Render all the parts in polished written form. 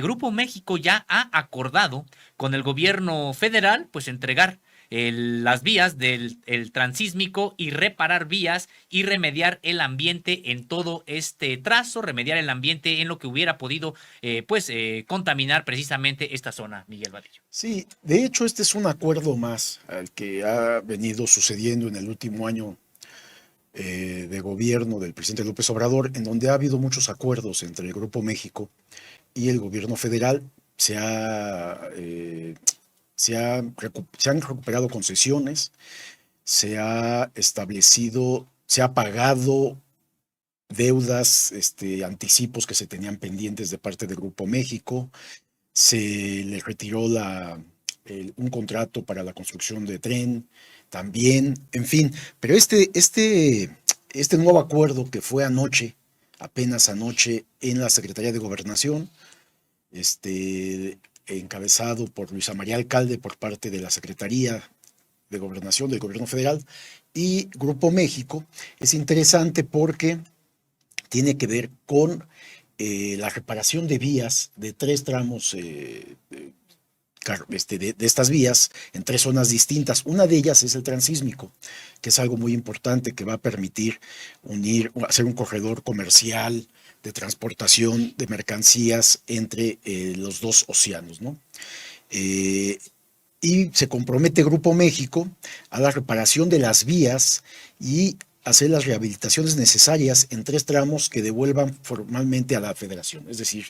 Grupo México ya ha acordado con el gobierno federal, pues entregar las vías del el transísmico y reparar vías y remediar el ambiente en todo este trazo, remediar el ambiente en lo que hubiera podido, contaminar precisamente esta zona, Miguel Vadillo. Sí, de hecho este es un acuerdo más al que ha venido sucediendo en el último año de gobierno del presidente López Obrador, en donde ha habido muchos acuerdos entre el Grupo México y el gobierno federal. Se han recuperado concesiones, se ha establecido, se ha pagado deudas, anticipos que se tenían pendientes de parte del Grupo México, se le retiró un contrato para la construcción de tren también, en fin, pero este nuevo acuerdo que fue anoche, apenas anoche, en la Secretaría de Gobernación, encabezado por Luisa María Alcalde por parte de la Secretaría de Gobernación del Gobierno Federal y Grupo México, es interesante porque tiene que ver con la reparación de vías de tres tramos de estas vías en tres zonas distintas. Una de ellas es el transísmico, que es algo muy importante que va a permitir hacer un corredor comercial de transportación de mercancías entre los dos océanos, ¿no? Y se compromete Grupo México a la reparación de las vías y hacer las rehabilitaciones necesarias en tres tramos que devuelvan formalmente a la federación. Es decir,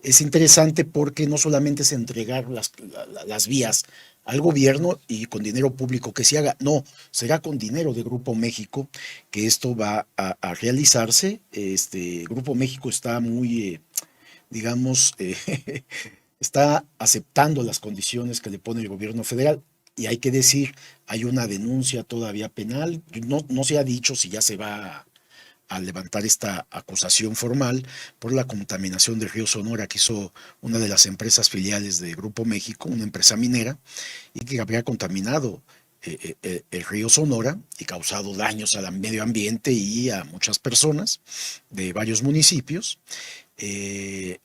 es interesante porque no solamente es entregar las vías al gobierno y con dinero público que se haga, no, será con dinero de Grupo México que esto va a realizarse. Grupo México está muy, digamos, está aceptando las condiciones que le pone el gobierno federal. Y hay que decir, hay una denuncia todavía penal. No se ha dicho si ya se va a levantar esta acusación formal por la contaminación del río Sonora que hizo una de las empresas filiales de Grupo México, una empresa minera, y que habría contaminado el río Sonora y causado daños al medio ambiente y a muchas personas de varios municipios. Y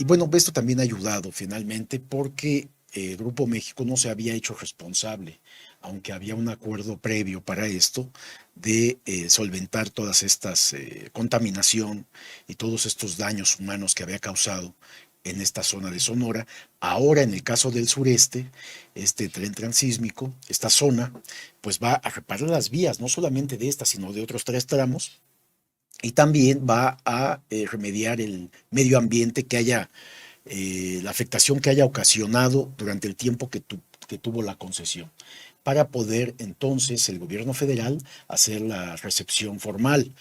bueno, esto también ha ayudado finalmente porque el Grupo México no se había hecho responsable, aunque había un acuerdo previo para esto, de solventar todas estas contaminación y todos estos daños humanos que había causado en esta zona de Sonora. Ahora, en el caso del sureste, este tren transísmico, esta zona, pues va a reparar las vías, no solamente de esta, sino de otros tres tramos, y también va a remediar el medio ambiente que haya, la afectación que haya ocasionado durante el tiempo que tuvo la concesión, para poder entonces el gobierno federal hacer la recepción formal.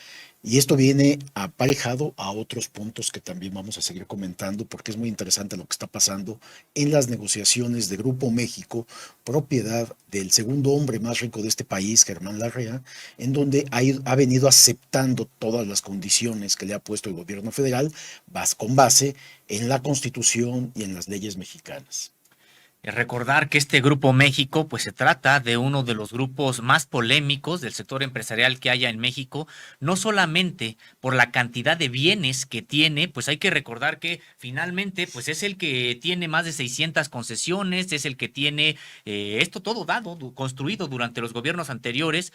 Y esto viene aparejado a otros puntos que también vamos a seguir comentando, porque es muy interesante lo que está pasando en las negociaciones de Grupo México, propiedad del segundo hombre más rico de este país, Germán Larrea, en donde ha venido aceptando todas las condiciones que le ha puesto el gobierno federal con base en la Constitución y en las leyes mexicanas. Recordar que este Grupo México, pues se trata de uno de los grupos más polémicos del sector empresarial que haya en México, no solamente por la cantidad de bienes que tiene, pues hay que recordar que finalmente, pues es el que tiene más de 600 concesiones, es el que tiene esto todo dado, construido durante los gobiernos anteriores,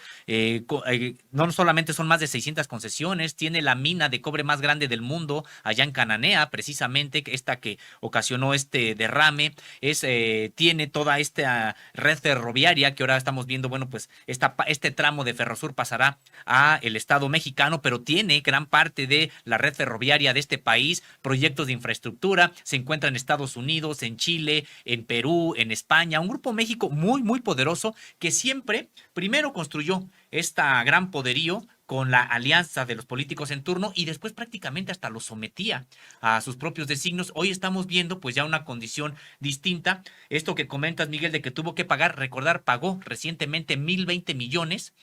no solamente son más de 600 concesiones, tiene la mina de cobre más grande del mundo allá en Cananea, precisamente, esta que ocasionó este derrame, tiene toda esta red ferroviaria que ahora estamos viendo, bueno, pues este tramo de Ferrosur pasará a el Estado mexicano, pero tiene gran parte de la red ferroviaria de este país, proyectos de infraestructura, se encuentra en Estados Unidos, en Chile, en Perú, en España, un Grupo México muy, muy poderoso que siempre, primero construyó esta gran poderío con la alianza de los políticos en turno y después prácticamente hasta los sometía a sus propios designios. Hoy estamos viendo pues ya una condición distinta. Esto que comentas, Miguel, de que tuvo que pagar, recordar, pagó recientemente 1,020 millones.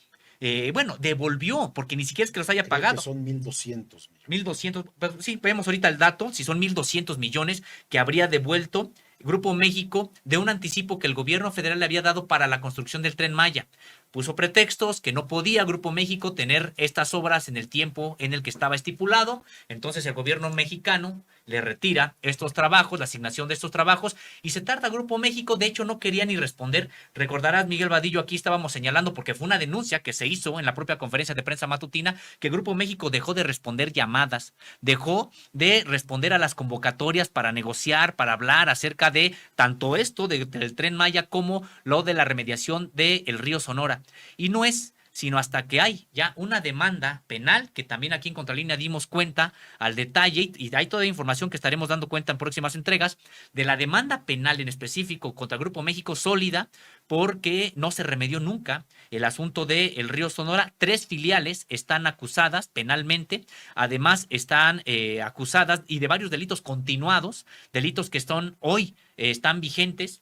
Bueno, devolvió, porque ni siquiera es que los haya Creo que pagado. son 1,200 mil millones. doscientos, pero sí, vemos ahorita el dato, si son 1,200 millones que habría devuelto Grupo México de un anticipo que el gobierno federal le había dado para la construcción del Tren Maya. puso pretextos, que no podía Grupo México tener estas obras en el tiempo en el que estaba estipulado. Entonces el gobierno mexicano le retira estos trabajos, la asignación de estos trabajos, y se tarda Grupo México. De hecho, no quería ni responder. Recordarás, Miguel Vadillo, aquí estábamos señalando, porque fue una denuncia que se hizo en la propia conferencia de prensa matutina, que Grupo México dejó de responder llamadas, dejó de responder a las convocatorias para negociar, para hablar acerca de tanto esto del Tren Maya como lo de la remediación del río Sonora. Y no es sino hasta que hay ya una demanda penal, que también aquí en Contralínea dimos cuenta al detalle, y hay toda información que estaremos dando cuenta en próximas entregas, de la demanda penal en específico contra Grupo México sólida, porque no se remedió nunca el asunto del río Sonora. 3 filiales están acusadas penalmente, además están acusadas y de varios delitos continuados, delitos que están hoy, están vigentes,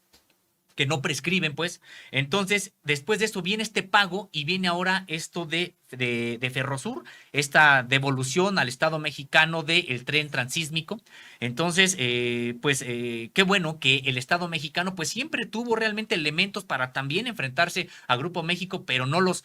que no prescriben, pues. Entonces, después de esto viene este pago y viene ahora esto de Ferrosur, esta devolución al Estado mexicano del tren transísmico. Entonces, qué bueno que el Estado mexicano pues siempre tuvo realmente elementos para también enfrentarse a Grupo México, pero no los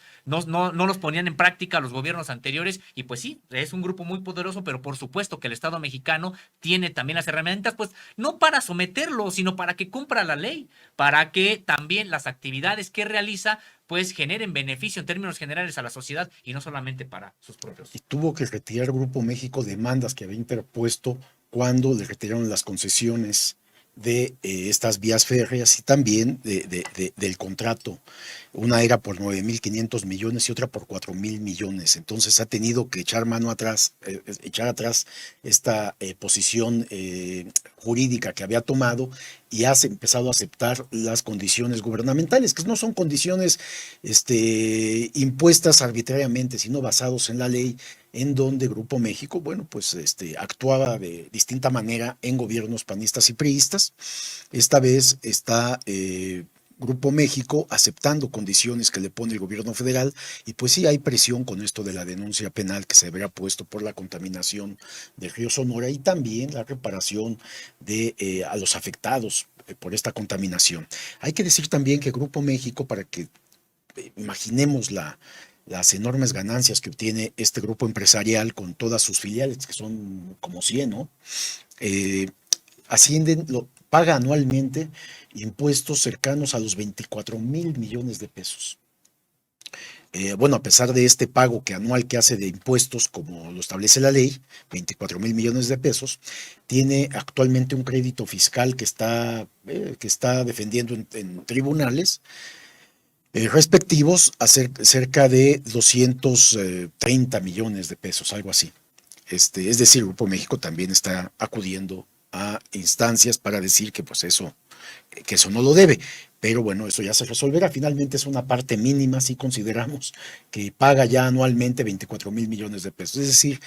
ponían en práctica los gobiernos anteriores. Y pues sí, es un grupo muy poderoso, pero por supuesto que el Estado mexicano tiene también las herramientas, pues no para someterlo, sino para que cumpla la ley, para que también las actividades que realiza pues generen beneficio en términos generales a la sociedad y no solamente para sus propios. Y tuvo que retirar Grupo México demandas que había interpuesto cuando le retiraron las concesiones de estas vías férreas y también del contrato. Una era por 9.500 millones y otra por 4.000 millones. Entonces ha tenido que echar mano atrás, echar atrás esta posición jurídica que había tomado y ha empezado a aceptar las condiciones gubernamentales, que no son condiciones impuestas arbitrariamente, sino basados en la ley, en donde Grupo México, bueno, pues actuaba de distinta manera en gobiernos panistas y priistas. Esta vez está Grupo México aceptando condiciones que le pone el gobierno federal y pues sí hay presión con esto de la denuncia penal que se habrá puesto por la contaminación del río Sonora y también la reparación a los afectados por esta contaminación. Hay que decir también que Grupo México, para que imaginemos las enormes ganancias que obtiene este grupo empresarial con todas sus filiales, que son como 100, ¿no? Paga anualmente impuestos cercanos a los 24.000 millones de pesos. Bueno, a pesar de este pago anual que hace de impuestos, como lo establece la ley, 24.000 millones de pesos, tiene actualmente un crédito fiscal que está defendiendo en tribunales respectivos a cerca de 230 millones de pesos, algo así. Es decir, Grupo México también está acudiendo a instancias para decir que pues eso no lo debe, pero bueno, eso ya se resolverá. Finalmente es una parte mínima si consideramos que paga ya anualmente 24.000 millones de pesos. Es decir,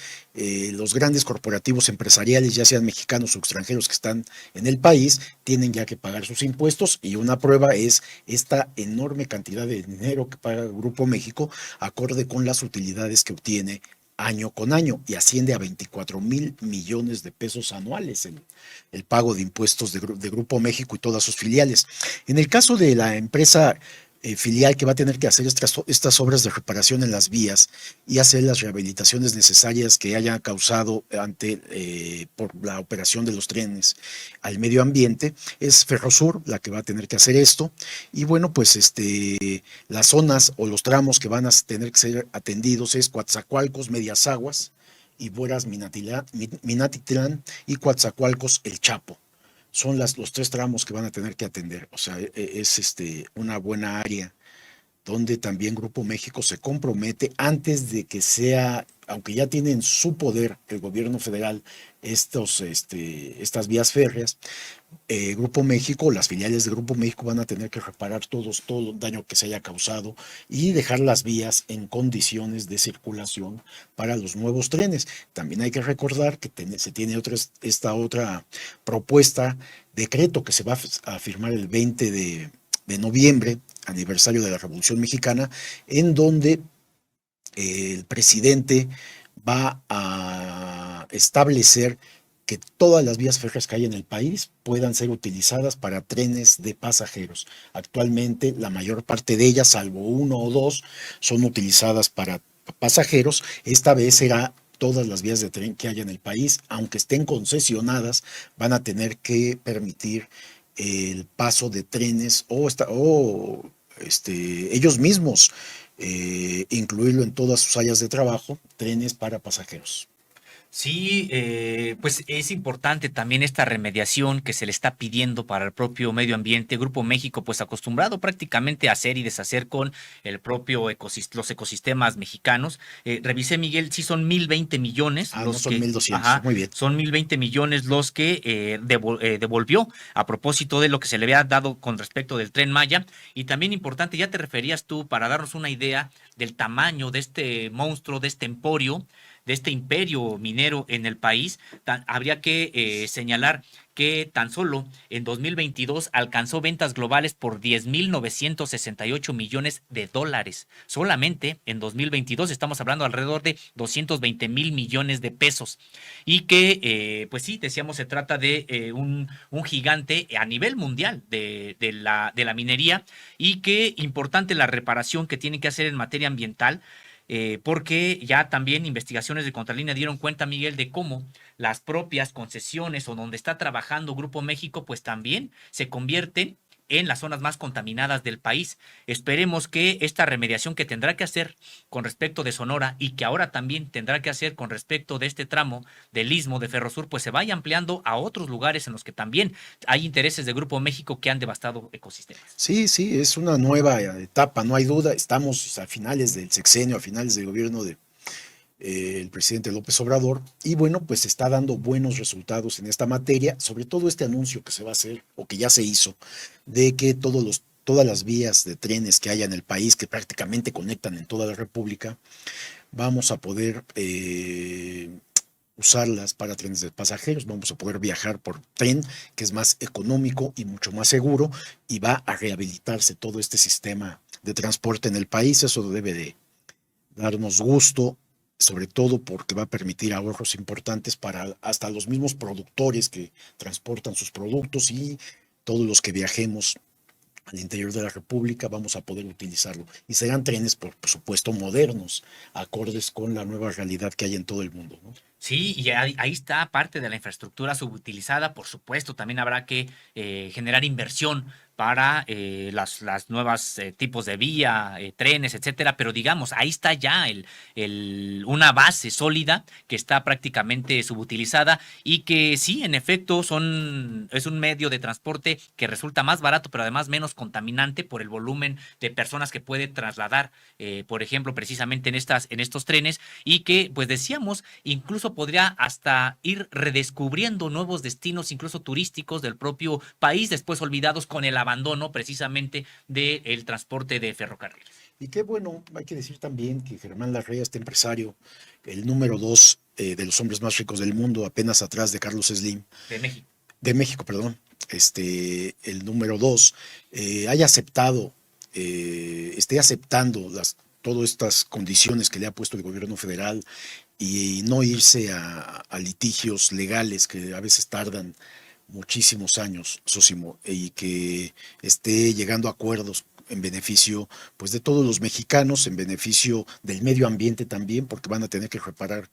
los grandes corporativos empresariales, ya sean mexicanos o extranjeros que están en el país, tienen ya que pagar sus impuestos y una prueba es esta enorme cantidad de dinero que paga Grupo México acorde con las utilidades que obtiene año con año y asciende a 24.000 millones de pesos anuales el pago de impuestos de Grupo México y todas sus filiales. En el caso de la empresa filial que va a tener que hacer estas obras de reparación en las vías y hacer las rehabilitaciones necesarias que hayan causado por la operación de los trenes al medio ambiente, es Ferrosur la que va a tener que hacer esto. Y bueno, pues las zonas o los tramos que van a tener que ser atendidos es Coatzacoalcos, Medias Aguas, y Bueras, Minatitlán y Coatzacoalcos, El Chapo. Son los 3 tramos que van a tener que atender. O sea, es una buena área donde también Grupo México se compromete antes de que sea, aunque ya tiene en su poder el gobierno federal estas vías férreas, Grupo México, las filiales de Grupo México van a tener que reparar todo el daño que se haya causado y dejar las vías en condiciones de circulación para los nuevos trenes. También hay que recordar que se tiene esta otra propuesta, decreto que se va a firmar el 20 de noviembre, aniversario de la Revolución Mexicana, en donde el presidente va a establecer que todas las vías férreas que hay en el país puedan ser utilizadas para trenes de pasajeros. Actualmente la mayor parte de ellas, salvo uno o dos, son utilizadas para pasajeros. Esta vez será todas las vías de tren que haya en el país, aunque estén concesionadas, van a tener que permitir el paso de trenes ellos mismos incluirlo en todas sus áreas de trabajo, trenes para pasajeros. Sí, pues es importante también esta remediación que se le está pidiendo para el propio medio ambiente. Grupo México, pues acostumbrado prácticamente a hacer y deshacer con el propio los ecosistemas mexicanos. Revisé, Miguel, sí son 1,020 millones No los son que, 1,200, ajá, muy bien. son 1,020 millones los que devolvió a propósito de lo que se le había dado con respecto del Tren Maya. Y también importante, ya te referías tú para darnos una idea del tamaño de este monstruo, de este emporio, de este imperio minero en el país. Habría que señalar que tan solo en 2022 alcanzó ventas globales por 10,968 millones de dólares. Solamente en 2022 estamos hablando alrededor de 220 mil millones de pesos. Y que, pues sí, decíamos, se trata de un gigante a nivel mundial de la minería, y que importante la reparación que tienen que hacer en materia ambiental, porque ya también investigaciones de Contralínea dieron cuenta, Miguel, de cómo las propias concesiones o donde está trabajando Grupo México, pues también se convierten en las zonas más contaminadas del país. Esperemos que esta remediación que tendrá que hacer con respecto de Sonora, y que ahora también tendrá que hacer con respecto de este tramo del Istmo de Ferrosur, pues se vaya ampliando a otros lugares en los que también hay intereses de Grupo México que han devastado ecosistemas. Sí, sí, es una nueva etapa, no hay duda. Estamos a finales del sexenio, a finales del gobierno de el presidente López Obrador, y bueno, pues está dando buenos resultados en esta materia, sobre todo este anuncio que se va a hacer o que ya se hizo, de que todas las vías de trenes que haya en el país, que prácticamente conectan en toda la República, vamos a poder usarlas para trenes de pasajeros, vamos a poder viajar por tren, que es más económico y mucho más seguro, y va a rehabilitarse todo este sistema de transporte en el país. Eso debe de darnos gusto, sobre todo porque va a permitir ahorros importantes para hasta los mismos productores que transportan sus productos, y todos los que viajemos al interior de la República vamos a poder utilizarlo. Y serán trenes, por supuesto, modernos, acordes con la nueva realidad que hay en todo el mundo, ¿no? Sí, y ahí está parte de la infraestructura subutilizada. Por supuesto, también habrá que generar inversión para las nuevas tipos de vía, trenes, etcétera. Pero digamos, ahí está ya una base sólida que está prácticamente subutilizada, y que sí, en efecto, es un medio de transporte que resulta más barato, pero además menos contaminante por el volumen de personas que puede trasladar, por ejemplo, precisamente en estos trenes, y que, pues decíamos, incluso podría hasta ir redescubriendo nuevos destinos, incluso turísticos del propio país, después olvidados con el abandono precisamente del transporte de ferrocarriles. Y qué bueno, hay que decir también que Germán Larrea, este empresario, el número 2 de los hombres más ricos del mundo, apenas atrás de Carlos Slim, De México. de México, perdón, el número 2, haya aceptado, esté aceptando todas estas condiciones que le ha puesto el gobierno federal, y no irse a litigios legales que a veces tardan muchísimos años, Sosimo, y que esté llegando a acuerdos en beneficio, pues, de todos los mexicanos, en beneficio del medio ambiente también, porque van a tener que reparar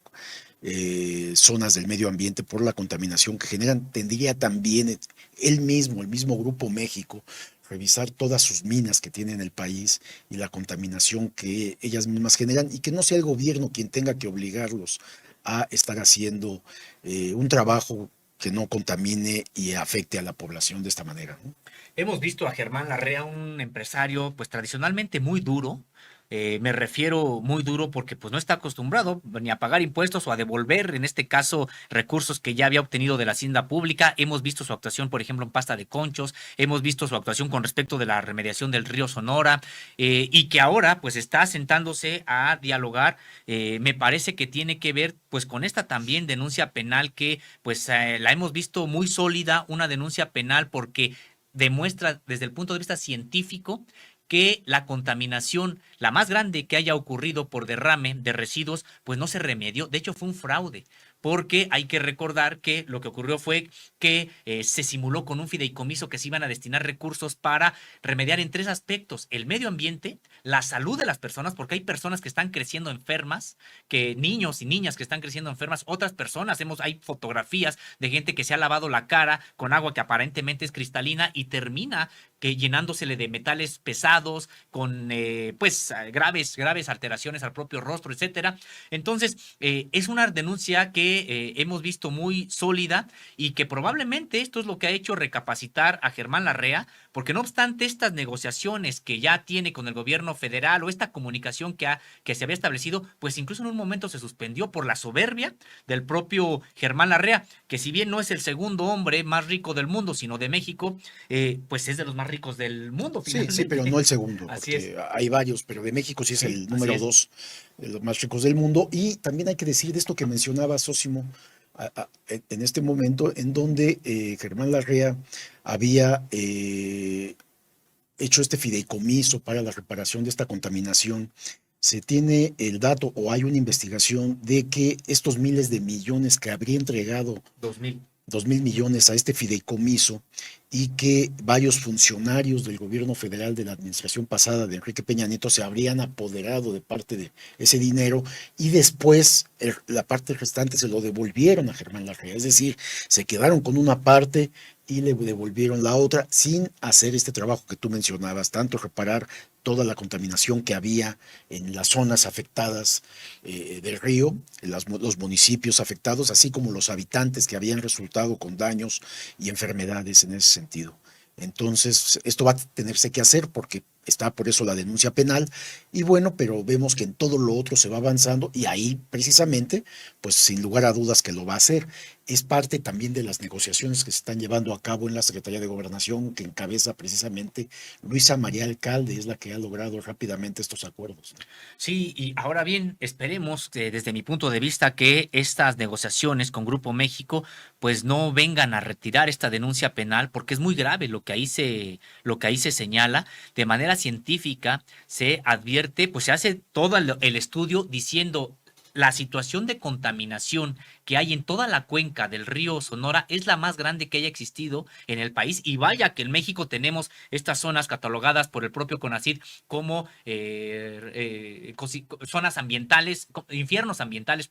zonas del medio ambiente por la contaminación que generan. Tendría también el mismo Grupo México, revisar todas sus minas que tiene en el país y la contaminación que ellas mismas generan, y que no sea el gobierno quien tenga que obligarlos a estar haciendo un trabajo que no contamine y afecte a la población de esta manera, ¿no? Hemos visto a Germán Larrea, un empresario pues tradicionalmente muy duro. Me refiero muy duro porque pues no está acostumbrado ni a pagar impuestos o a devolver, en este caso, recursos que ya había obtenido de la hacienda pública. Hemos visto su actuación, por ejemplo, en Pasta de Conchos. Hemos visto su actuación con respecto de la remediación del río Sonora, y que ahora pues está sentándose a dialogar. Me parece que tiene que ver pues con esta también denuncia penal que pues la hemos visto muy sólida, una denuncia penal porque demuestra desde el punto de vista científico que la contaminación, la más grande que haya ocurrido por derrame de residuos, pues no se remedió. De hecho, fue un fraude, porque hay que recordar que lo que ocurrió fue que se simuló con un fideicomiso que se iban a destinar recursos para remediar en tres aspectos: el medio ambiente, la salud de las personas, porque hay personas que están creciendo enfermas, que niños y niñas que están creciendo enfermas, otras personas, hay fotografías de gente que se ha lavado la cara con agua que aparentemente es cristalina y termina que llenándosele de metales pesados, con graves alteraciones al propio rostro, etcétera. Entonces, es una denuncia que hemos visto muy sólida y que probablemente esto es lo que ha hecho recapacitar a Germán Larrea, porque no obstante estas negociaciones que ya tiene con el gobierno federal o esta comunicación que se había establecido, pues incluso en un momento se suspendió por la soberbia del propio Germán Larrea, que si bien no es el segundo hombre más rico del mundo, sino de México, pues es de los más ricos del mundo Sí, sí, pero finalmente. no el segundo, Así es, porque hay varios, pero de México sí es sí, el así número es. 2 de los más ricos del mundo. Y también hay que decir de esto que mencionaba Sósimo en este momento, en donde Germán Larrea había hecho este fideicomiso para la reparación de esta contaminación. Se tiene el dato o hay una investigación de que estos miles de millones que habría entregado 2000. 2.000 millones a este fideicomiso y que varios funcionarios del gobierno federal de la administración pasada de Enrique Peña Nieto se habrían apoderado de parte de ese dinero y después la parte restante se lo devolvieron a Germán Larrea. Es decir, se quedaron con una parte y le devolvieron la otra sin hacer este trabajo que tú mencionabas, tanto reparar toda la contaminación que había en las zonas afectadas del río, los municipios afectados, así como los habitantes que habían resultado con daños y enfermedades en ese sentido. Entonces, esto va a tenerse que hacer porque está por eso la denuncia penal y bueno, pero vemos que en todo lo otro se va avanzando y ahí precisamente, pues sin lugar a dudas que lo va a hacer. Es parte también de las negociaciones que se están llevando a cabo en la Secretaría de Gobernación, que encabeza precisamente Luisa María Alcalde, es la que ha logrado rápidamente estos acuerdos. Sí, y ahora bien, esperemos que desde mi punto de vista que estas negociaciones con Grupo México pues no vengan a retirar esta denuncia penal porque es muy grave lo que ahí se señala. De manera científica se advierte, pues se hace todo el estudio diciendo la situación de contaminación que hay en toda la cuenca del río Sonora es la más grande que haya existido en el país. Y vaya que en México tenemos estas zonas catalogadas por el propio CONACYT como zonas ambientales, infiernos ambientales,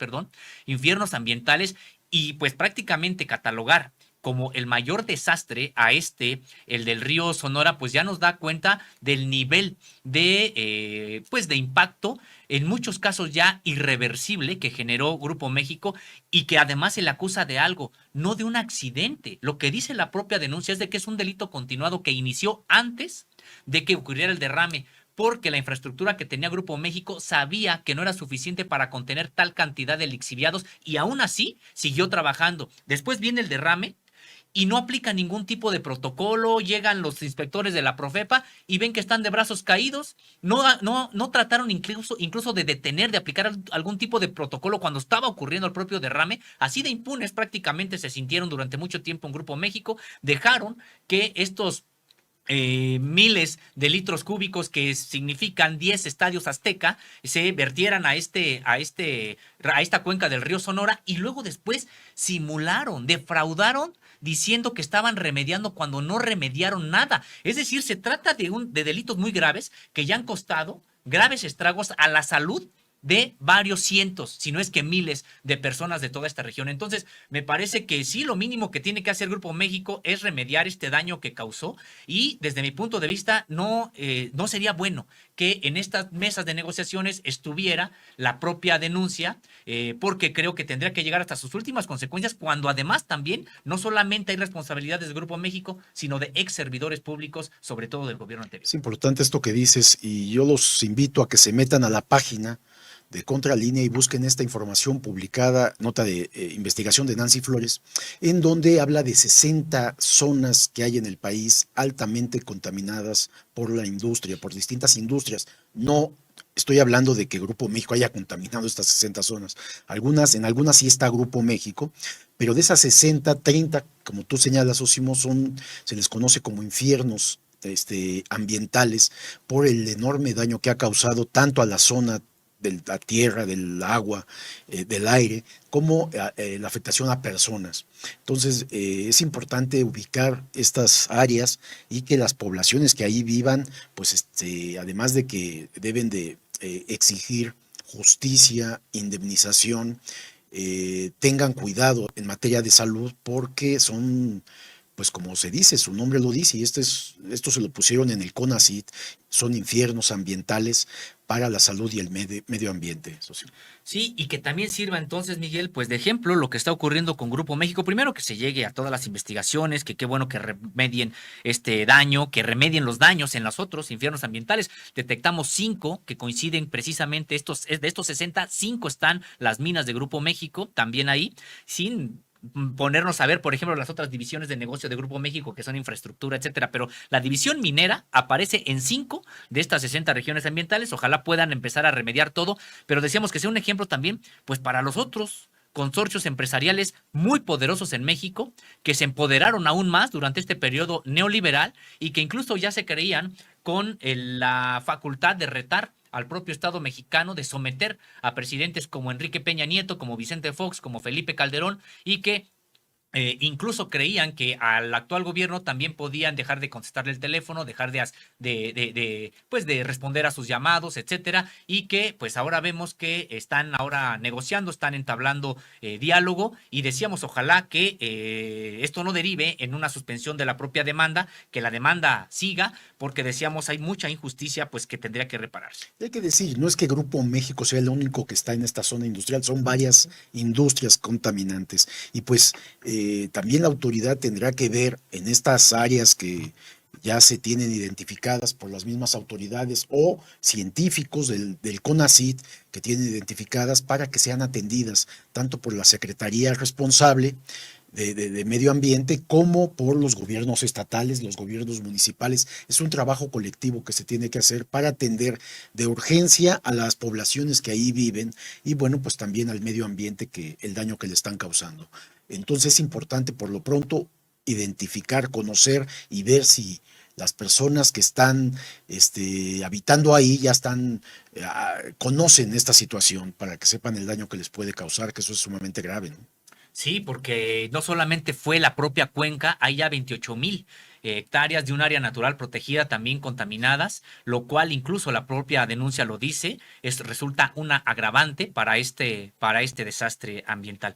y pues prácticamente catalogar como el mayor desastre a el del río Sonora, pues ya nos da cuenta del nivel de impacto, en muchos casos ya irreversible, que generó Grupo México y que además se le acusa de algo, no de un accidente. Lo que dice la propia denuncia es de que es un delito continuado que inició antes de que ocurriera el derrame, porque la infraestructura que tenía Grupo México sabía que no era suficiente para contener tal cantidad de lixiviados y aún así siguió trabajando. Después viene el derrame y no aplica ningún tipo de protocolo, llegan los inspectores de la Profepa y ven que están de brazos caídos, no trataron incluso de detener, de aplicar algún tipo de protocolo cuando estaba ocurriendo el propio derrame, así de impunes prácticamente se sintieron durante mucho tiempo en Grupo México, dejaron que estos miles de litros cúbicos que significan 10 estadios Azteca se vertieran a esta cuenca del río Sonora y luego después simularon, defraudaron diciendo que estaban remediando cuando no remediaron nada. Es decir, se trata de delitos muy graves que ya han costado graves estragos a la salud de varios cientos, si no es que miles de personas de toda esta región. Entonces, me parece que sí, lo mínimo que tiene que hacer Grupo México es remediar este daño que causó y desde mi punto de vista no sería bueno que en estas mesas de negociaciones estuviera la propia denuncia, porque creo que tendría que llegar hasta sus últimas consecuencias cuando además también no solamente hay responsabilidades del Grupo México, sino de ex servidores públicos, sobre todo del gobierno anterior. Es importante esto que dices y yo los invito a que se metan a la página de Contralínea y busquen esta información publicada, nota de investigación de Nancy Flores, en donde habla de 60 zonas que hay en el país altamente contaminadas por la industria, por distintas industrias. No estoy hablando de que Grupo México haya contaminado estas 60 zonas. En algunas sí está Grupo México, pero de esas 60, 30, como tú señalas, Osimo, se les conoce como infiernos ambientales por el enorme daño que ha causado tanto a la zona de la tierra, del agua, del aire, como la afectación a personas. Entonces, es importante ubicar estas áreas y que las poblaciones que ahí vivan, pues además de que deben de exigir justicia, indemnización, tengan cuidado en materia de salud porque son, pues como se dice, su nombre lo dice, y esto se lo pusieron en el CONACYT, son infiernos ambientales para la salud y el medio ambiente, socio. Sí, y que también sirva entonces, Miguel, pues de ejemplo lo que está ocurriendo con Grupo México. Primero que se llegue a todas las investigaciones, que qué bueno que remedien este daño, que remedien los daños en los otros infiernos ambientales. Detectamos 5 que coinciden precisamente de estos 60, 5 están las minas de Grupo México también ahí, sin ponernos a ver, por ejemplo, las otras divisiones de negocio de Grupo México, que son infraestructura, etcétera, pero la división minera aparece en 5 de estas 60 regiones ambientales. Ojalá puedan empezar a remediar todo, pero decíamos que sea un ejemplo también, pues para los otros consorcios empresariales muy poderosos en México, que se empoderaron aún más durante este periodo neoliberal y que incluso ya se creían con la facultad de retar al propio Estado mexicano, de someter a presidentes como Enrique Peña Nieto, como Vicente Fox, como Felipe Calderón, y que incluso creían que al actual gobierno también podían dejar de contestarle el teléfono, dejar pues de responder a sus llamados, etcétera, y que pues ahora vemos que están ahora negociando, están entablando diálogo, y decíamos ojalá que esto no derive en una suspensión de la propia demanda, que la demanda siga, porque decíamos hay mucha injusticia pues que tendría que repararse. Hay que decir, no es que Grupo México sea el único que está en esta zona industrial, son varias industrias contaminantes. Y pues también la autoridad tendrá que ver en estas áreas que ya se tienen identificadas por las mismas autoridades o científicos del CONACYT que tienen identificadas para que sean atendidas tanto por la secretaría responsable de medio ambiente como por los gobiernos estatales, los gobiernos municipales. Es un trabajo colectivo que se tiene que hacer para atender de urgencia a las poblaciones que ahí viven y bueno, pues también al medio ambiente, que el daño que le están causando. Entonces es importante por lo pronto identificar, conocer y ver si las personas que están habitando ahí ya conocen esta situación para que sepan el daño que les puede causar, que eso es sumamente grave, ¿no? Sí, porque no solamente fue la propia cuenca, hay ya 28,000 hectáreas de un área natural protegida también contaminadas, lo cual incluso la propia denuncia lo dice, resulta una agravante para este desastre ambiental.